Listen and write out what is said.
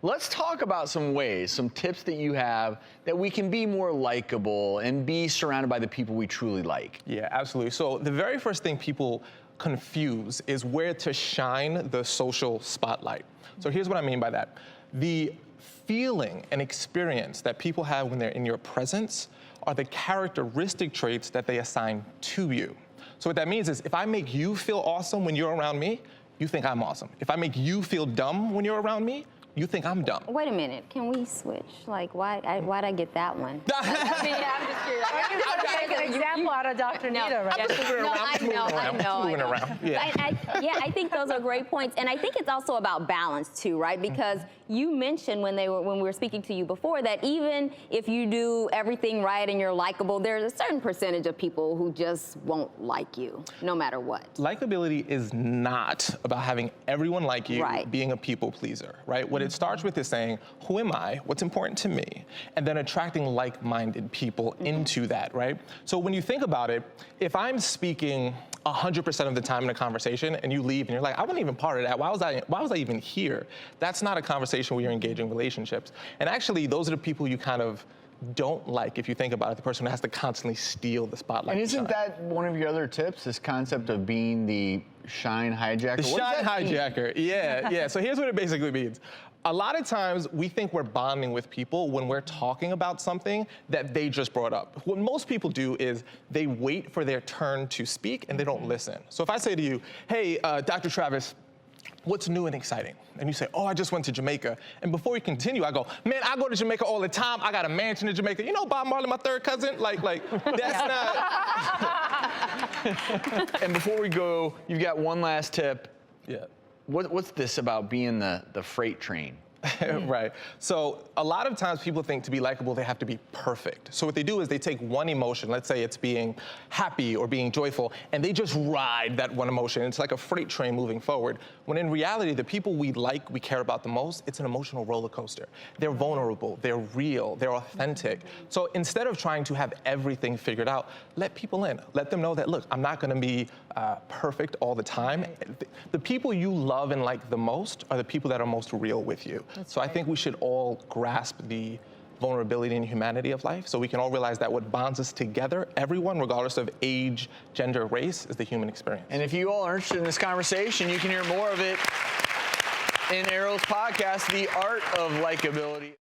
Let's talk about some ways, some tips that you have that we can be more likable and be surrounded by the people we truly like. Yeah, absolutely. So the very first thing people confuse is where to shine the social spotlight. So here's what I mean by that. The feeling and experience that people have when they're in your presence are the characteristic traits that they assign to you. So what that means is if I make you feel awesome when you're around me, you think I'm awesome. If I make you feel dumb when you're around me, you think I'm dumb. Wait a minute, can we switch? Like, why'd I get that one? I mean, I'm just curious. I'm going to make an example out of Dr. Nita, right? I know. Moving around. Yeah. I think those are great points, and I think it's also about balance too, right? Because you mentioned when we were speaking to you before that even if you do everything right and you're likable, there's a certain percentage of people who just won't like you, no matter what. Likability is not about having everyone like you, Right. being a people pleaser, right? What it starts with is saying, who am I? What's important to me? And then attracting like-minded people into that, right? So when you think about it, if I'm speaking 100% of the time in a conversation and you leave and you're like, I wasn't even part of that. Why was I even here? That's not a conversation where you're engaging relationships. And actually, those are the people you kind of don't like if you think about it, the person who has to constantly steal the spotlight. And isn't that one of your other tips, this concept of being the shine hijacker? The shine hijacker, yeah. So here's what it basically means. A lot of times we think we're bonding with people when we're talking about something that they just brought up. What most people do is they wait for their turn to speak and they don't listen. So if I say to you, hey, Dr. Travis, what's new and exciting? And you say, oh, I just went to Jamaica. And before you continue, I go, man, I go to Jamaica all the time. I got a mansion in Jamaica. You know Bob Marley, my third cousin? Like that's not. And before we go, you've got one last tip. Yeah. What's this about being the freight train? Right. So a lot of times people think to be likable, they have to be perfect. So what they do is they take one emotion, let's say it's being happy or being joyful, and they just ride that one emotion. It's like a freight train moving forward. When in reality, the people we like, we care about the most, it's an emotional roller coaster. They're vulnerable, they're real, they're authentic. So instead of trying to have everything figured out, let people in. Let them know that, look, I'm not going to be perfect all the time. The people you love and like the most are the people that are most real with you. So I think we should all grasp the vulnerability and humanity of life so we can all realize that what bonds us together, everyone, regardless of age, gender, race, is the human experience. And if you all are interested in this conversation, you can hear more of it in Arel's podcast, The Art of Likeability.